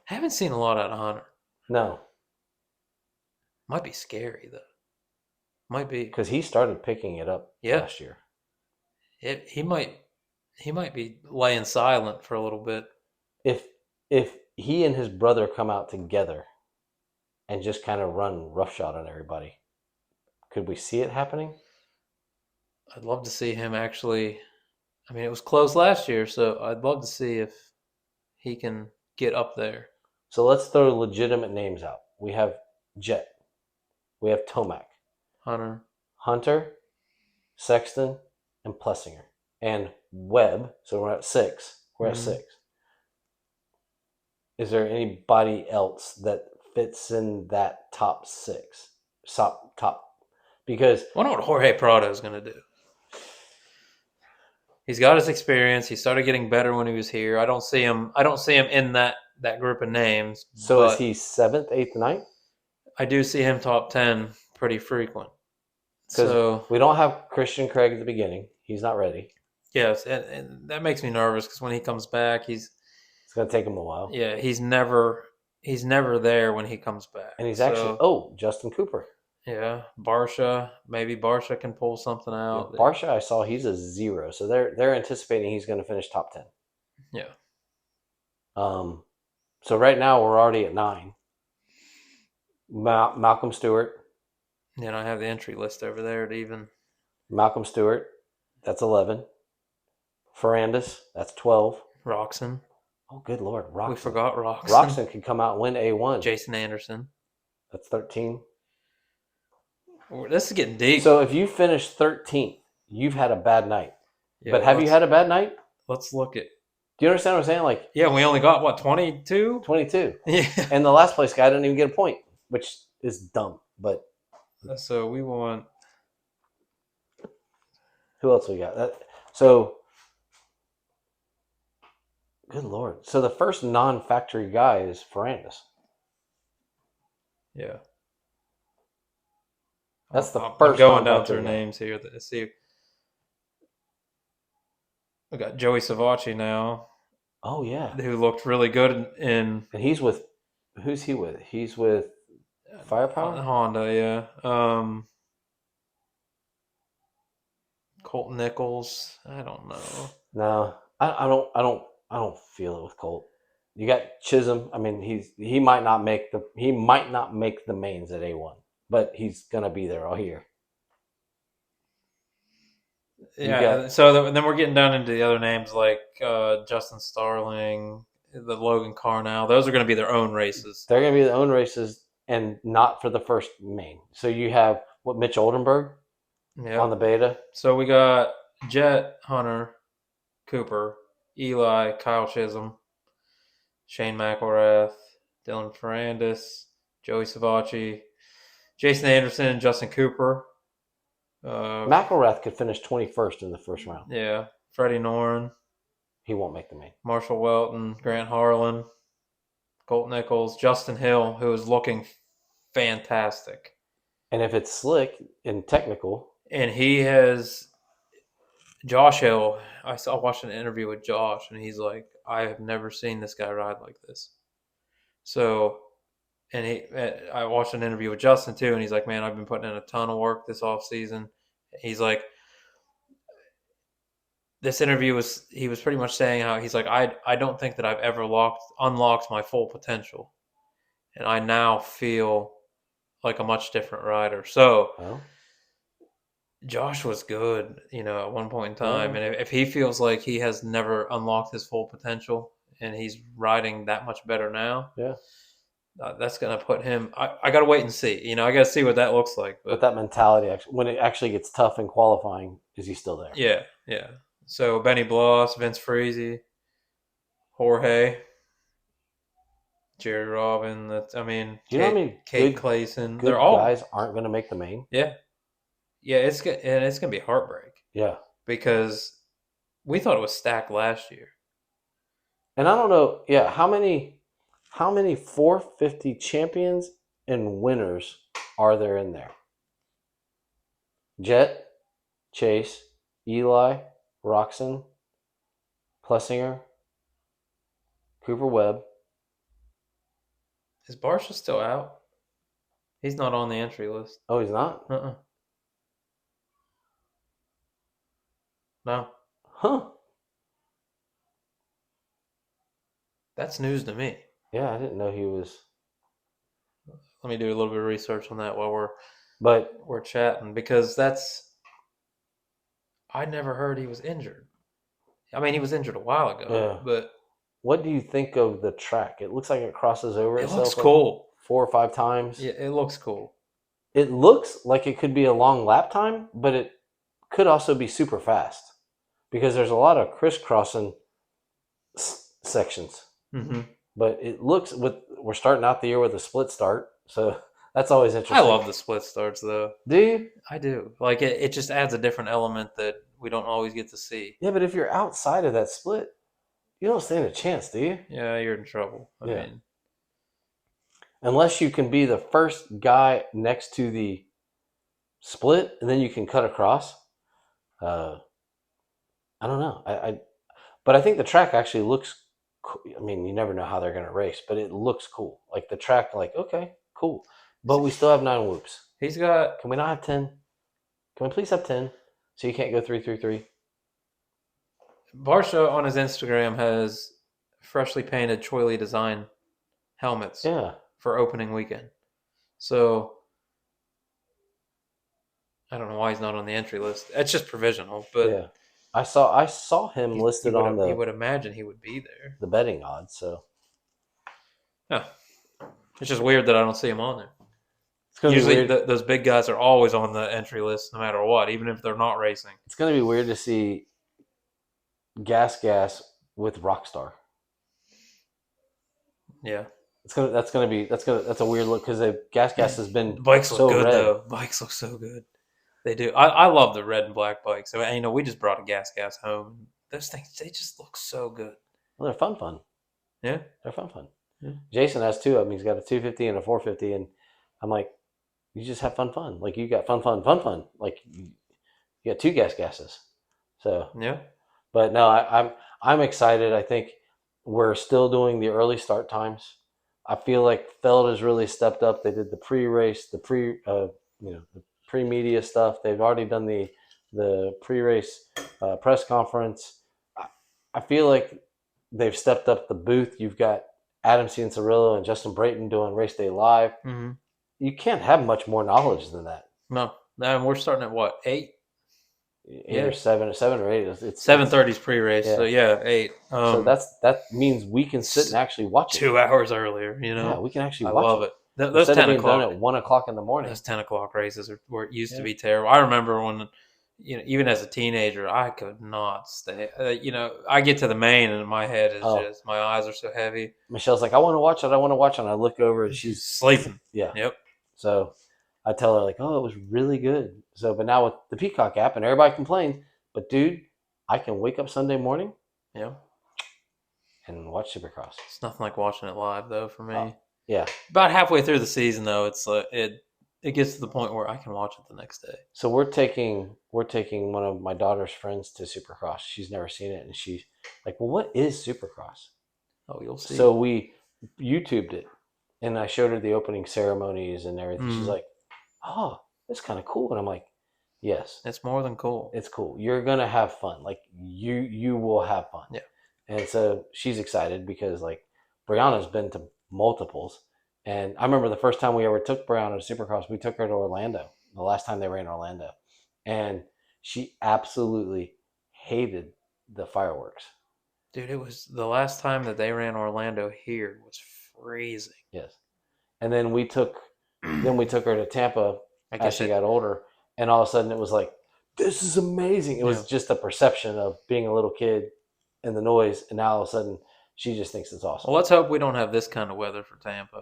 Haven't seen a lot out of Hunter. No, Might be scary though. Might be. because he started picking it up Yeah. last year. He might. He might be laying silent for a little bit. If if he and his brother come out together and just kind of run roughshod on everybody, could we see it happening? I'd love to see him actually. I mean, it was close last year, so I'd love to see if he can get up there. So let's throw legitimate names out. We have Jet. We have Tomac, Hunter. Hunter, Sexton, and Plessinger. And Webb. So we're at 6. We're at Mhm. 6. Is there anybody else that fits in that top 6? Top. Because I wonder what Jorge Prado is going to do. He's got his experience. He started getting better when he was here. I don't see him. I don't see him in that group of names. so is But he 7th, 8th, 9th? I do see him top 10 pretty frequent. Because So we don't have Christian Craig at the beginning. He's not ready. yes, and that makes me nervous because when he comes back, It's going to take him a while. he's never there when he comes back. And he's actually Justin Cooper. Yeah, Barsha. Maybe Barsha can pull something out. Yeah, Barsha, I saw he's a 0, so they're anticipating he's going to finish top 10. Yeah. So right now we're already at 9. Malcolm Stewart. And I have the entry list over there to even. Malcolm Stewart, that's 11. Ferrandis, that's 12. Roxon. Oh, good Lord. Roxon. We forgot Roxon. Roxon could come out and win A1. Jason Anderson. That's 13. This is getting deep. So if you finish 13th, you've had a bad night. Yeah, but have you had a bad night? Let's look at. Do you understand what I'm saying? Like, yeah, we only got what, 22? 22. Yeah. And the last place guy didn't even get a point, which is dumb. But so we want. Who else we got? So, good Lord. So the first non-factory guy is Ferrandis. Yeah. That's the I'm first. going down through through names here. Let's see. We got Joey Savacci now. Oh yeah, who looked really good in. And he's with. Who's he with? He's with Firepower. Honda, yeah. Colt Nichols. I don't know. No, I don't feel it with Colt. You got Chisholm. I mean, he might not make the mains at A1, but he's gonna be there all year. Yeah. So then we're getting down into the other names like Justin Starling, the Logan Carnell. Those are going to be their own races. They're going to be their own races and not for the first main. So you have Mitch Oldenburg on the beta. So we got Jet, Hunter, Cooper, Eli, Kyle Chisholm, Shane McElrath, Dylan Ferrandis, Joey Savacci, Jason Anderson, Justin Cooper. McElrath could finish 21st in the first round. Yeah. Freddie Noren. He won't make the main. Marshall Welton, Grant Harlan, Colt Nichols, Justin Hill, who is looking fantastic. And if it's slick and technical. And he has Josh Hill. I watched an interview with Josh, and he's like, I have never seen this guy ride like this. So, I watched an interview with Justin too, and he's like, man, I've been putting in a ton of work this off season. He's like, this interview he was pretty much saying how he's like, I don't think that I've ever unlocked my full potential, and I now feel like a much different rider. So Josh was good, at one point in time, and if he feels like he has never unlocked his full potential and he's riding that much better now, that's going to put him. I got to wait and see. I got to see what that looks like. But that mentality, when it actually gets tough in qualifying, is he still there? Yeah, yeah. So Benny Bloss, Vince Freese, Jorge, Jerry Robin. Do you know how many Kate Clayson. They're all guys aren't going to make the main. Yeah, Yeah, it's gonna be heartbreak Yeah. because we thought it was stacked last year. And I don't know, yeah, how many 450 champions and winners are there in there? Jet, Chase, Eli, Roxon, Plessinger, Cooper Webb. Is Barsha still out? He's not on the entry list. Oh, he's not? Uh-uh. No, Huh. that's news to me. Yeah, I didn't know he was. Let me do a little bit of research on that while But we're chatting because that's I never heard he was injured. I mean, he was injured a while ago, yeah, but what do you think of the track? It looks like it crosses over it looks itself like cool. 4 or 5 times. Yeah, it looks cool. It looks like it could be a long lap time, but it could also be super fast because there's a lot of crisscrossing sections. Hmm. But it looks with we're starting out the year with a split start, so that's always I interesting. love the split starts though. Do you? I do. Like it just adds a different element that we don't always get to see. Yeah, but if you're outside of that split, you don't stand a chance, do you? Yeah, you're in trouble. I Yeah. mean, Unless you can be the first guy next to the split, and then you can cut across. Uh, I don't know. But I think the track actually looks. I mean, you never know how they're going to race, but it looks cool. Like the track, like okay, cool. But we still have 9 whoops. he's got Can we not have 10? Can we please have 10? So you can't go 3-3-3. Barsha on his Instagram has freshly painted Choi Lee design helmets Yeah, for opening weekend. So I don't know why he's not on the entry list. It's just provisional, but yeah. I saw him listed on you the would imagine he would be there. the betting odds. So Yeah, it's just weird that I don't see him on there. it's gonna be Usually, weird. those big guys are always on the entry list, no matter what, even if they're not racing. It's gonna be weird to see gas with Rockstar. Yeah, That's a weird look because gas has been the bikes look so good red. though. Bikes look so good. They do. I love the red and black bikes. I mean, we just brought a gas home. Those things, they just look so good. Well, they're fun. Yeah. They're fun. Yeah. Jason has two of them. He's got a 250 and a 450, and I'm like, you just have fun. Like you got fun. Like you got two gases. So, Yeah. but no, I'm excited. I think we're still doing the early start times. I feel like Feld has really stepped up. They did the pre-race, the pre-media stuff. They've already done the pre-race press conference. I feel like they've stepped up the booth. You've got Adam Cianciarillo and Justin Brayton doing race day live. Mm-hmm. You can't have much more knowledge than that. No. And we're starting at what, 8? Eight or seven or eight. It's 7:30 is pre-race. yeah. So yeah, 8. So that means we can sit and actually watch it 2 hours earlier. You Yeah, know, we can actually I watch love it it. Those instead of 10 being done o'clock. at 1 o'clock in the morning. Those 10 o'clock races where it used to Yeah. be terrible. I remember when, even as a teenager, I could not stay. I get to the main and my head is Oh. just, my eyes are so heavy. Michelle's like, I want to watch it. And I look over and she's Sleeping. yeah. Yep. So I tell her like, oh, it was really good. So, but now with the Peacock app and everybody complains, but dude, I can wake up Sunday morning Yeah. and watch Supercross. It's nothing like watching it live though for me. Yeah. About halfway through the season though, it's like it gets to the point where I can watch it the next day. So we're taking one of my daughter's friends to Supercross. She's never seen it, and she's like, "Well, what is Supercross?" Oh, you'll see. So we YouTubed it, and I showed her the opening ceremonies and everything. She's like, "Oh, that's kind of cool," and I'm like, "Yes, it's more than cool. It's cool. You're gonna have fun. Like you will have fun." Yeah. And so she's excited because like Brianna's been to multiples, and I remember the first time we ever took Brianna to Supercross, we took her to Orlando. The last time they ran Orlando, and she absolutely hated the fireworks. Dude, it was the last time that they ran Orlando here was freezing. Yes. And then we took her to Tampa as she got older, and all of a sudden it was like, this is amazing. It was just a perception of being a little kid and the noise, and now all of a sudden she just thinks it's awesome. Well, let's hope we don't have this kind of weather for Tampa.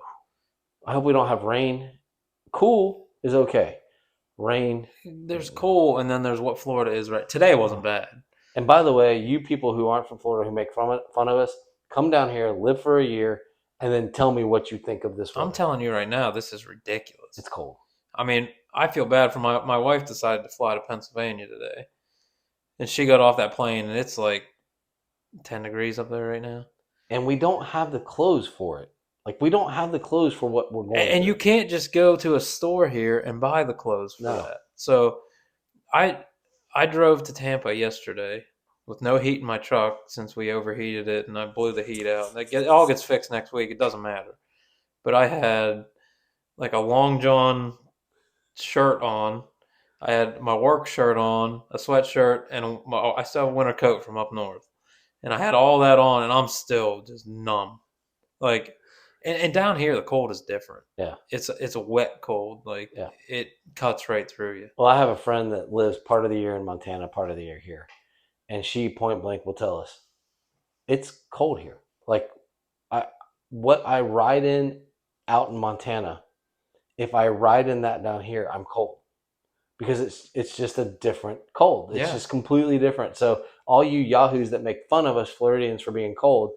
I hope we don't have rain. Cool is okay. rain. There's cold, and then there's what Florida is right. Today wasn't bad. And by the way, you people who aren't from Florida who make fun of us, come down here, live for a year, and then tell me what you think of this I'm weather. telling you right now, this is ridiculous. It's cold. I mean, I feel bad for my wife decided to fly to Pennsylvania today, and she got off that plane, and it's like 10 degrees up there right now. And we don't have the clothes for it. Like, we don't have the clothes for what we're going And through. you can't just go to a store here and buy the clothes for No. that. So I I drove to Tampa yesterday with no heat in my truck since we overheated it, and I blew the heat out. It all gets fixed next week. It doesn't matter. But I had like a long john shirt on. I had my work shirt on, a sweatshirt, and I still have a winter coat from up north. And I had all that on, and I'm still just numb. Like, and down here the cold is different. Yeah. It's a wet cold. Like Yeah. it cuts right through you. Well, I have a friend that lives part of the year in Montana, part of the year here. And she point blank will tell us it's cold here. Like, I what I ride in out in Montana, if I ride in that down here, I'm cold because it's just a different cold. It's Yeah. just completely different. So all you yahoos that make fun of us Floridians for being cold,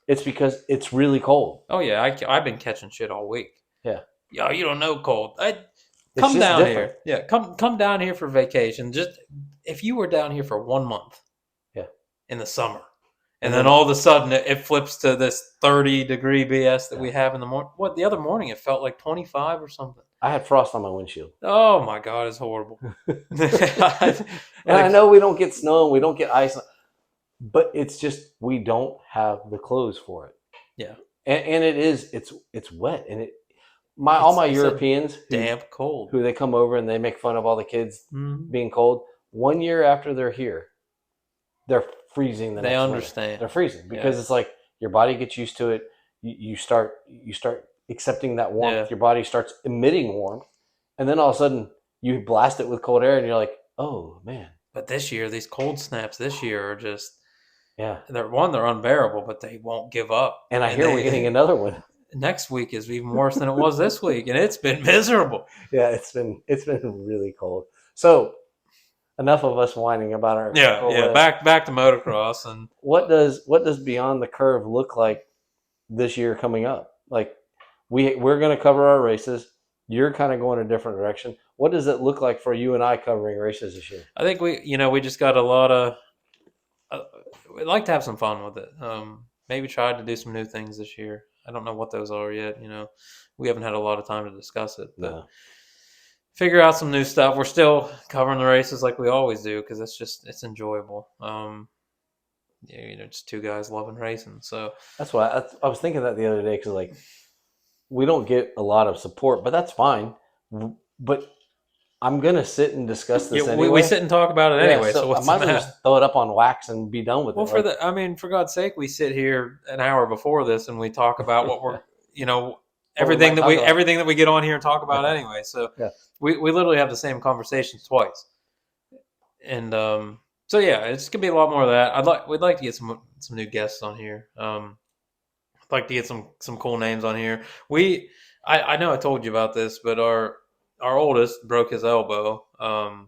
it's because it's really cold. Oh yeah, I've been catching shit all week. Yeah. Yo, you don't know cold. It's Come just down different. here. Yeah, come down here for vacation. Just if you were down here for 1 month. Yeah. In the summer. And And then then all of a sudden it flips to this 30-degre BS that Yeah. we have in the morning. What, the other morning it felt like 25 or something. I had frost on my windshield. Oh my God, it's horrible. And I know we don't get snow and we don't get ice, but it's just we don't have the clothes for it. Yeah. And it's wet and all my It's Europeans damp cold. who they come over and they make fun of all the kids Mhm. being cold. 1 year after they're here, they're freezing the They next winter. understand. They're freezing because it's like your body gets used to it. You start accepting that warmth. Yeah. Your body starts emitting warmth, and then all of a sudden you blast it with cold air, and you're like, oh man. But this year, these cold snaps this year are just Yeah. they're unbearable, but they won't give up. And I hear we're getting another one. Next week is even worse than it was this week, and it's been miserable. Yeah, it's been really cold. So enough of us whining about our Yeah, yeah. Back to motocross, and what does Beyond the Curve look like this year coming up? Like we're going to cover our races. You're kind of going a different direction. What does it look like for you and I covering races this year? I think we just got a lot of. We'd like to have some fun with it. Maybe try to do some new things this year. I don't know what those are yet. We haven't had a lot of time to discuss it, but No. figure out some new stuff. We're still covering the races like we always do because it's enjoyable. Just two guys loving racing. So that's why I was thinking that the other day because like we don't get a lot of support, but that's fine. But I'm gonna sit and discuss this anyway. We sit and talk about it anyway. So what's I might as well just throw it up on wax and be done with it. Well, for God's sake, we sit here an hour before this and we talk about what we're, everything that we get on here and talk about anyway. So we literally have the same conversations twice. And so yeah, it's gonna be a lot more of that. We'd like to get some new guests on here. I'd like to get some cool names on here. I know I told you about this, but our oldest broke his elbow. And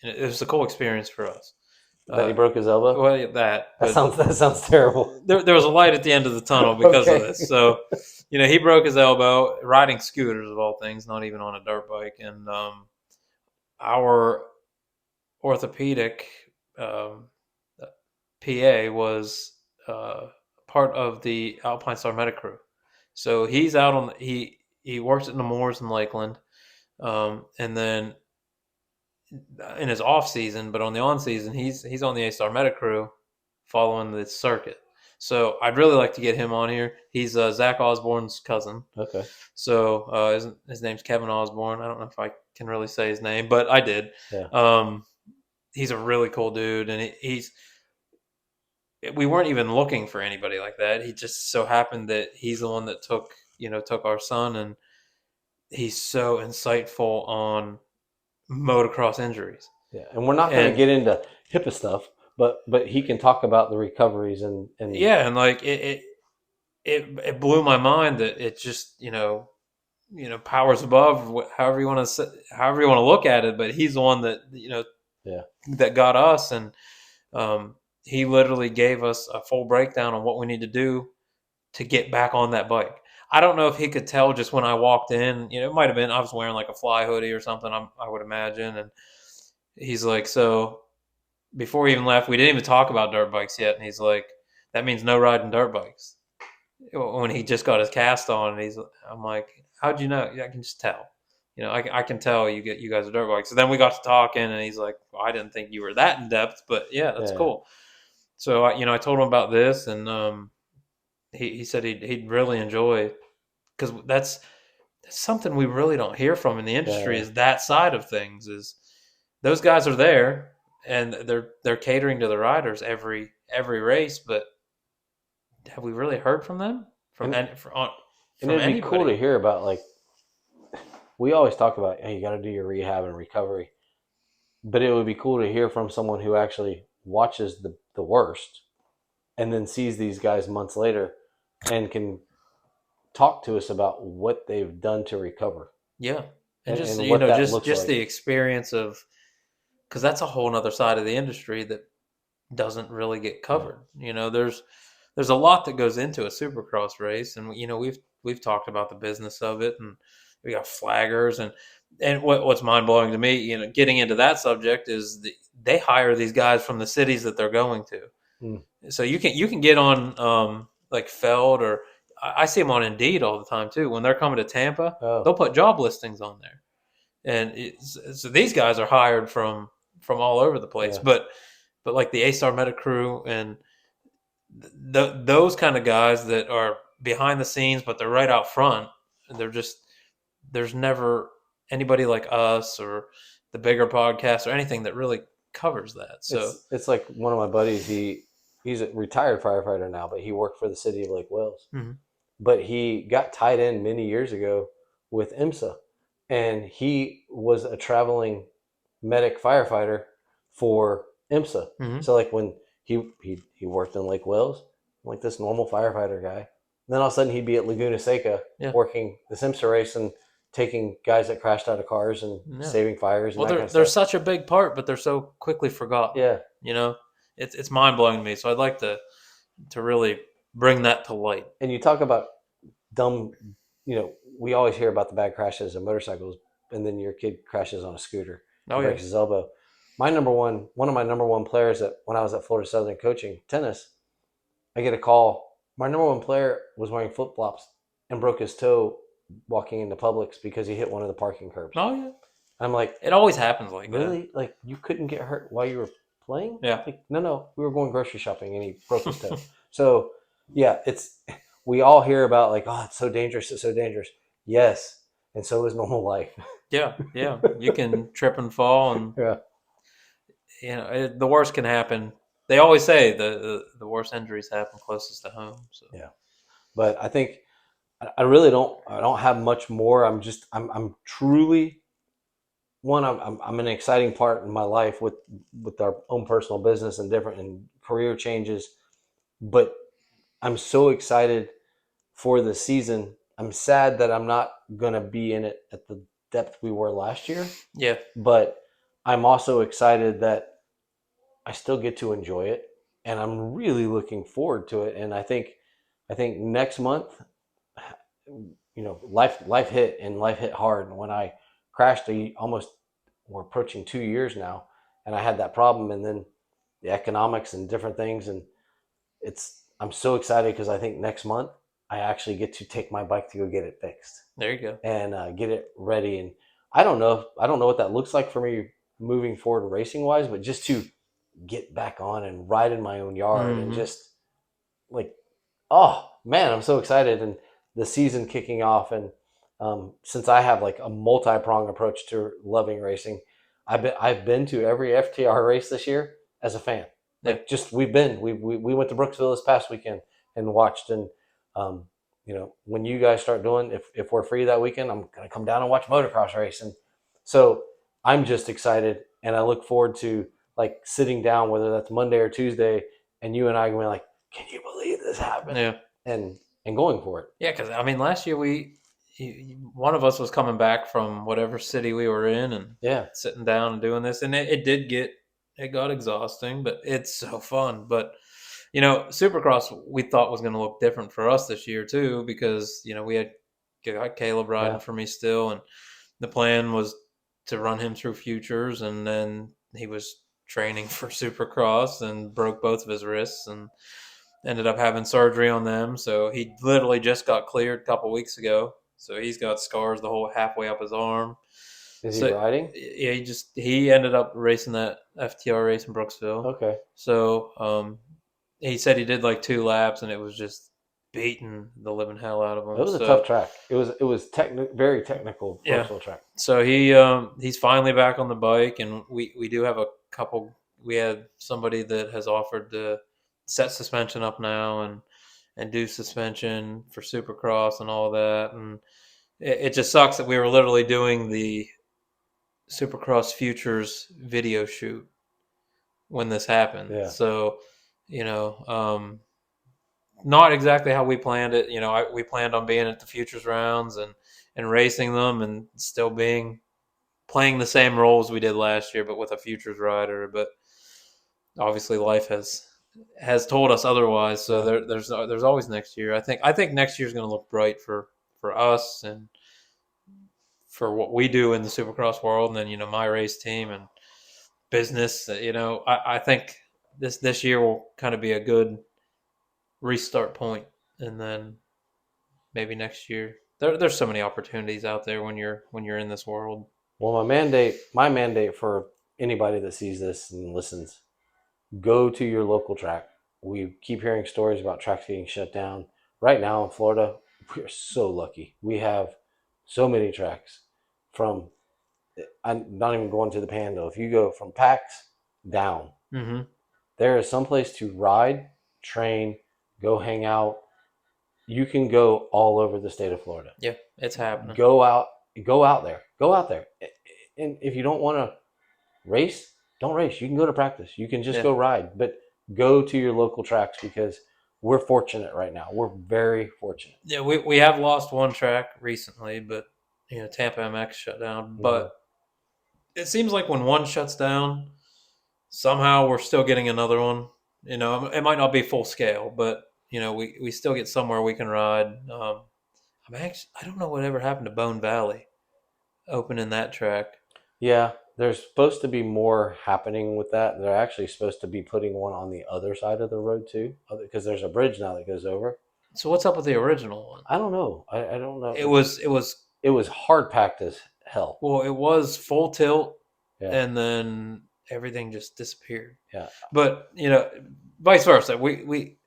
it was a cool experience for us. That he broke his elbow. Well, that sounds terrible. There was a light at the end of the tunnel because of this. So, he broke his elbow riding scooters of all things, not even on a dirt bike. And our orthopedic PA was part of the Alpine Star Medic crew. So he's out on he works at Nemours in Lakeland, and then in his off season, but on the on season, he's on the A-Star Medic crew following the circuit. So I'd really like to get him on here. He's Zach Osborne's cousin. Okay. So his name's Kevin Osborne. I don't know if I can really say his name, but I did. Yeah. He's a really cool dude, and we weren't even looking for anybody like that. He just so happened that he's the one that took our son, and he's so insightful on motocross injuries. Yeah, and we're not going to get into HIPAA stuff, but he can talk about the recoveries and yeah, and like it blew my mind that it just powers above, however you want to look at it. But he's the one that Yeah. that got us, and um, he literally gave us a full breakdown on what we need to do to get back on that bike. I don't know if he could tell just when I walked in. It might have been I was wearing like a fly hoodie or something. I would imagine, and he's like, so before we even left, we didn't even talk about dirt bikes yet, and he's like, that means no riding dirt bikes. When he just got his cast on, and I'm like, how'd you know? I can just tell. I can tell you guys are dirt bikes. So then we got to talking, and he's like, well, I didn't think you were that in depth, but yeah, that's Yeah. cool. So I told him about this, and he said he'd really enjoy, because that's something we really don't hear from in the industry, Yeah. is that side of things. Is those guys are there and they're catering to the riders every race, but have we really heard from them And and from it'd be cool to anybody? hear about, like, we always talk about, hey, you got to do your rehab and recovery, but it would be cool to hear from someone who actually watches the worst and then sees these guys months later and can talk to us about what they've done to recover, Yeah, and just and what that looks just like. the experience of, because that's a whole other side of the industry that doesn't really get Yeah. covered. There's a lot that goes into a supercross race, and we've talked about the business of it, and we got flaggers, and what's mind blowing to me, getting into that subject is they hire these guys from the cities that they're going to. Mm. So you can get on like Feld, or I see them on Indeed all the time too. When they're coming to Tampa, they'll Oh, put job listings on there, and so these guys are hired from all over the place. yeah. But like the A Star Meta Crew and those kind of guys that are behind the scenes, but they're right out front. And there's never anybody like us or the bigger podcast or anything that really covers that. So It's like one of my buddies. He's a retired firefighter now, but he worked for the city of Lake Wales. mhm. But he got tied in many years ago with IMSA, and he was a traveling medic firefighter for IMSA. Mhm. So, like, when he worked in Lake Wales, like this normal firefighter guy, and then all of a sudden he'd be at Laguna Seca Yeah, working this IMSA race and taking guys that crashed out of cars and yeah. saving fires and Well, that kind they're of they're stuff. such a big part, but they're so quickly forgotten. Yeah. You know, it's mind blowing to me. So I'd like to really bring that to light. And you talk about dumb, we always hear about the bad crashes of motorcycles, and then your kid crashes on a scooter Oh and yeah. breaks his elbow. One of my number one players, that when I was at Florida Southern coaching tennis, I get a call. My number one player was wearing flip flops and broke his toe walking into Publix because he hit one of the parking curbs. Oh yeah. I'm like, It always happens like that. really? Like, you couldn't get hurt while you were playing? Yeah. Like, no, we were going grocery shopping and he broke his toe. So, yeah, we all hear about, like, oh, it's so dangerous, it's so dangerous. Yes, and so is normal life. Yeah, yeah. You can trip and fall, and Yeah, the worst can happen. They always say the worst injuries happen closest to home. So yeah. But I think I really don't. I don't have much more. I'm truly one. I'm an exciting part in my life with our own personal business and different and career changes. But I'm so excited for the season. I'm sad that I'm not gonna be in it at the depth we were last year, yeah, but I'm also excited that I still get to enjoy it, and I'm really looking forward to it. And I think next month, life hit, and life hit hard. And when I crashed, almost, we're approaching 2 years now, and I had that problem, and then the economics and different things, and I'm so excited because I think next month I actually get to take my bike to go get it fixed there you go. and get it ready. And I don't know what that looks like for me moving forward racing wise, but just to get back on and ride in my own yard and Hmm. just, like, oh man, I'm so excited. And the season kicking off, and since I have like a multi-pronged approach to loving racing, I've been to every FTR race this year as a fan. Yeah, Like, just we went to Brooksville this past weekend and watched. And when you guys start doing, if we're free that weekend, I'm gonna come down and watch motocross race. And so I'm just excited, and I look forward to, like, sitting down, whether that's Monday or Tuesday, and you and I going like, can you believe this happened? yeah, And going for it. yeah. Because I mean, last year one of us was coming back from whatever city we were in and Yeah, sitting down and doing this, and it got exhausting, but it's so fun. But Supercross we thought was going to look different for us this year too, because we had got Caleb riding yeah. for me still, and the plan was to run him through futures, and then he was training for Supercross and broke both of his wrists and ended up having surgery on them. So he literally just got cleared a couple weeks ago. So he's got scars the whole halfway up his arm. Is he So riding? yeah, he ended up racing that FTR race in Brooksville. Okay. So he said he did like 2 laps and it was just beating the living hell out of It him. was a tough So track. It was very technical yeah, Brooksville track. so he's finally back on the bike, and we do have a couple. We had somebody that has offered to set suspension up now and do suspension for Supercross and all that, and it just sucks that we were literally doing the Supercross Futures video shoot when this happened. Yeah. So you know, not exactly how we planned it. We planned on being at the Futures rounds and racing them and still being playing the same roles we did last year, but with a futures rider. But obviously, life has told us otherwise. So Yeah. there's always next year. I think next year's going to look bright for us and for what we do in the Supercross world, and then my race team and business. I think this year will kind of be a good restart point, and then maybe next year. There's so many opportunities out there when you're in this world. Well, my mandate for anybody that sees this and listens, go to your local track. We keep hearing stories about tracks getting shut down. Right now in Florida, we are so lucky. We have so many tracks from, I'm not even going to the Panhandle. If you go from PAX down, Mm-hmm. there is some place to ride, train, go hang out. You can go all over the state of Florida. Yeah, it's happening. Go out, go out there. And if you don't want to race, don't race. You can go to practice. You can just Yeah. go ride, but go to your local tracks because we're fortunate right now. We're very fortunate. Yeah, we have lost one track recently, but Tampa MX shut down. Mm-hmm. But it seems like when one shuts down, somehow we're still getting another one. It might not be full scale, but we still get somewhere we can ride. I don't know whatever happened to Bone Valley opening that track. Yeah, there's supposed to be more happening with that. They're actually supposed to be putting one on the other side of the road too, because there's a bridge now that goes over. So what's up with the original one? I don't know. I don't know. It was hard packed as hell. well, it was full tilt, Yeah, and then everything just disappeared. yeah, But vice versa. We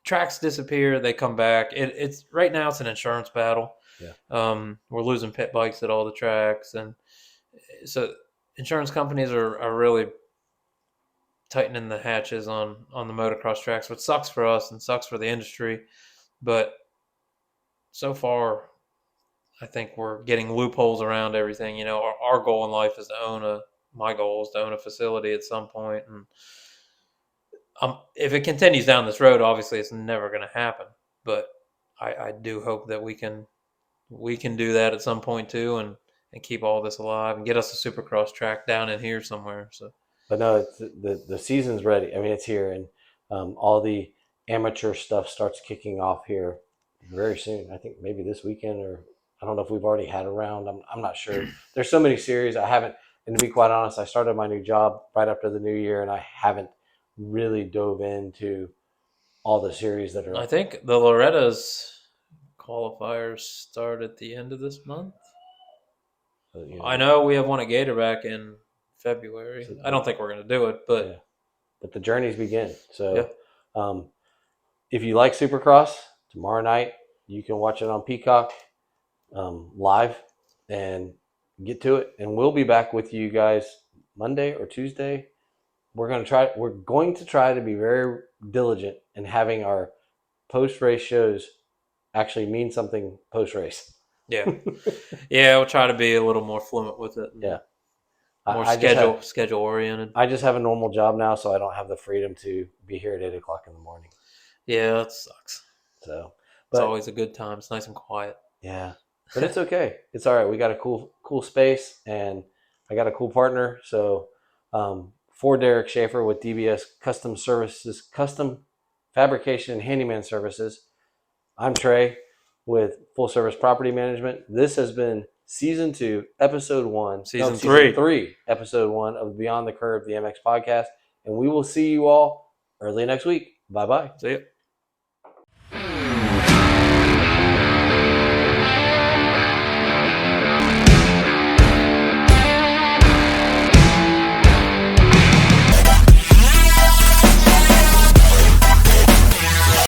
tracks disappear, they come back. It's right now it's an insurance battle. yeah. We're losing pit bikes at all the tracks, and so insurance companies are really tightening the hatches on the motocross tracks, which sucks for us and sucks for the industry. But so far, I think we're getting loopholes around everything. Our goal in life is to own a. My goal is to own a facility at some point, and if it continues down this road, obviously it's never going to happen. But I do hope that we can do that at some point too, and keep all this alive and get us a Supercross track down in here somewhere. So But no, the season's ready. I mean, it's here, and all the amateur stuff starts kicking off here very soon. I think maybe this weekend, or I don't know if we've already had a round. I'm not sure. There's so many series I haven't. And to be quite honest, I started my new job right after the new year, and I haven't really dove into all the series that are I up there. think the Loretta's qualifiers start at the end of this month. You I know, know we have one at Gatorback in February. so I don't think we're going to do it, but yeah, but the journeys begin. yeah, So, um, if you like Supercross, tomorrow night you can watch it on Peacock live and get to it. And we'll be back with you guys Monday or Tuesday. We're going to try to be very diligent in having our post race shows actually mean something post race. yeah, yeah. We'll try to be a little more fluent with it, and Yeah. more I just have schedule oriented. I just have a normal job now, so I don't have the freedom to be here at 8 o'clock in the morning. Yeah, that sucks. So, It's but always a good time. It's nice and quiet. yeah, but it's okay. It's all right. We got a cool space, and I got a cool partner. So for Derek Schaefer with DBS Custom Services, Custom Fabrication and Handyman Services, I'm Trey with Full Service Property Management. This has been season 2, episode 1. No, Season season 3. 3, episode 1 of Beyond the Curve, the MX podcast. And we will see you all early next week. Bye bye. See ya.